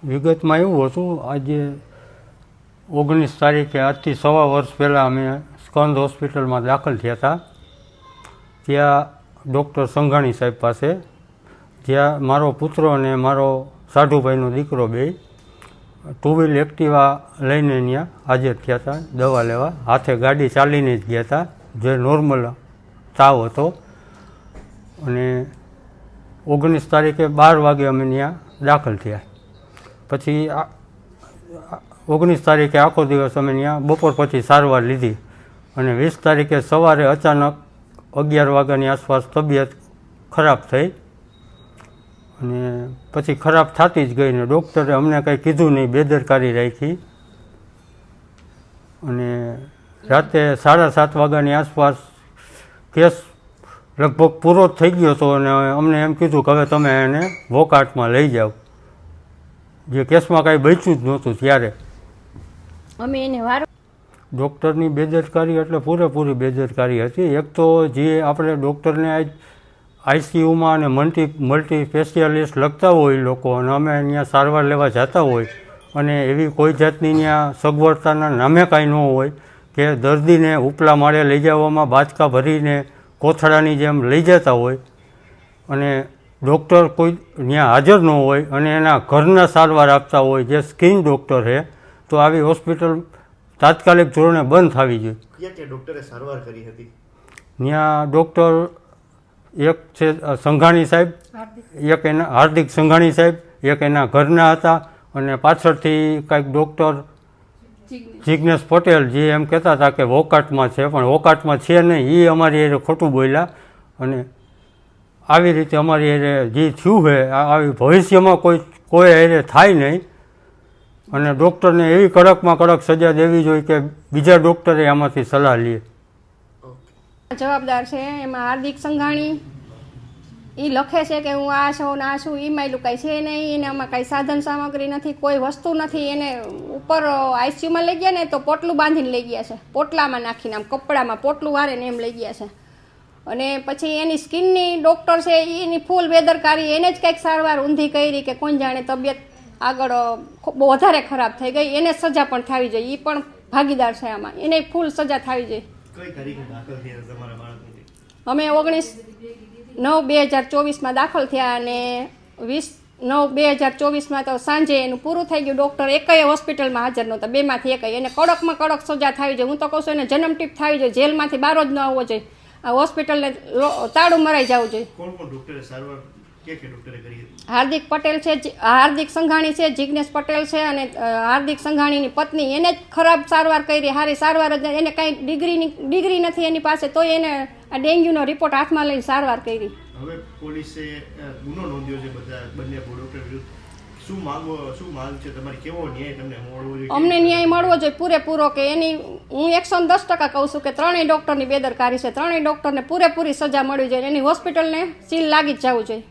વિગતમાં એવું હતું, આજે 19 તારીખે આજથી 1.25 વર્ષ પહેલાં અમે સ્કંદ હોસ્પિટલમાં દાખલ થયા હતા. ત્યાં ડૉક્ટર સંઘાણી સાહેબ પાસે, જ્યાં મારો પુત્ર અને મારો સાઢુભાઈનો દીકરો બે 2 વ્હીલ એક્ટિવા લઈને ત્યાં હાજર થયા હતા દવા લેવા. હાથે ગાડી ચાલીને જ ગયા હતા, જે નોર્મલ તાવ હતો. અને 19 તારીખે 12 વાગે અમે ત્યાં દાખલ થયા. પછી 19 તારીખે આખો દિવસ અમે ત્યાં બપોર પછી સારવાર લીધી અને 20 તારીખે સવારે અચાનક 11 વાગ્યાની આસપાસ તબિયત ખરાબ થઈ અને પછી ખરાબ થતી જ ગઈ ને ડૉક્ટરે અમને કંઈ કીધું નહીં, બેદરકારી રાખી. અને રાતે 7:30 વાગ્યાની આસપાસ કેસ લગભગ પૂરો જ થઈ ગયો હતો અને અમને એમ કીધું કે હવે તમે એને વોકાટમાં લઈ જાઓ, જે કેસમાં કાંઈ બચ્યું જ નહોતું. ત્યારે અમે એને ડૉક્ટરની બેદરકારી એટલે પૂરેપૂરી બેદરકારી હતી. એક તો જે આપણે ડૉક્ટરને આજ આઈસીયુમાં અને મલ્ટી સ્પેશિયાલિસ્ટ લખતા હોય લોકો, અને અમે અહીંયા સારવાર લેવા જતા હોય અને એવી કોઈ જાતની ત્યાં સગવડતાના નામે કાંઈ ન હોય કે દર્દીને ઉપલા માળે લઈ જવામાં બાચકા ભરીને કોથળાની જેમ લઈ જતા હોય અને ડૉક્ટર કોઈ ત્યાં હાજર ન હોય અને એના ઘરના સારવાર આપતા હોય, જે સ્કિન ડૉક્ટર છે, તો આવી હોસ્પિટલ તાત્કાલિક ધોરણે બંધ થવી જોઈએ. ક્યાં ડૉક્ટરે સારવાર કરી હતી? ત્યાં ડૉક્ટર એક છે સંઘાણી સાહેબ, એક એના હાર્દિક સંઘાણી સાહેબ, એક એના ઘરના હતા અને પાછળથી કાંઈક ડૉક્ટર જિજ્ઞેશ પટેલ, જે એમ કહેતા હતા કે વોકાટમાં છે, પણ વોકાટમાં છે નહીં, એ અમારી એને ખોટું બોલ્યા. અને આવી રીતે અમારી એને જે થયું છે આવી ભવિષ્યમાં કોઈ એને થાય નહીં. અને ડૉક્ટરને એવી કડકમાં કડક સજા દેવી જોઈએ કે બીજા ડૉક્ટરે આમાંથી સલાહ લે. જવાબદાર છે એમાં હાર્દિક સંઘાણી. એ લખે છે કે હું આ છું ને આ છું, એમાં એલું કાંઈ છે નહીં. એને આમાં કાંઈ સાધન સામગ્રી નથી, કોઈ વસ્તુ નથી. એને ઉપર આઈસીયુમાં લઈ ગયા ને તો પોટલું બાંધીને લઈ ગયા છે, પોટલામાં નાખીને આમ કપડામાં પોટલું વારે ને એમ લઈ ગયા છે. અને પછી એની સ્કિનની ડૉક્ટર છે એની ફૂલ બેદરકારી, એને જ કંઈક સારવાર ઊંધી કરી કે કોણ જાણે તબિયત આગળ બહુ વધારે ખરાબ થઈ ગઈ. એને સજા પણ થવી જોઈએ, એ પણ ભાગીદાર છે આમાં, એને ફૂલ સજા થવી જોઈએ. અમે 19/9/2024 દાખલ થયા અને 20/9/2024 તો સાંજે એનું પૂરું થઈ ગયું. ડૉક્ટર એકય હોસ્પિટલમાં હાજર નહોતા, બેમાંથી એકય. એને કડકમાં કડક સજા થવી જોઈએ. હું તો કહું છું એને જન્મટીપ થવી જોઈએ, જેલમાંથી બહાર જ ન આવવો જોઈએ. આ હોસ્પિટલને તાળું મરાઈ જવું જોઈએ. હાર્દિક પટેલ છે, હાર્દિક સંઘાણી છે, જિજ્ઞેશ પટેલ છે અને હાર્દિક સંઘાણીની પત્ની. એને જ ખરાબ સારવાર કરી, સારી સારવાર જ. એને કાંઈ ડિગ્રી નથી એની પાસે, તોય એને આ ડેન્ગ્યુનો રિપોર્ટ હાથમાં લઈને સારવાર કરી. હવે પોલીસે ગુનો નોંધ્યો છે બંને ડોક્ટર વિરુદ્ધ. શું માંગ છે તમારી? કેવો ન્યાય તમને મળવો જોઈએ? અમને ન્યાય મળવો જોઈએ પૂરેપૂરો. કે એની હું 110% કહું છું કે ત્રણેય ડૉક્ટરની બેદરકારી છે. ત્રણેય ડૉક્ટરને પૂરેપૂરી સજા મળવી જોઈએ. એની હોસ્પિટલને સીલ લાગી જ જવું જોઈએ.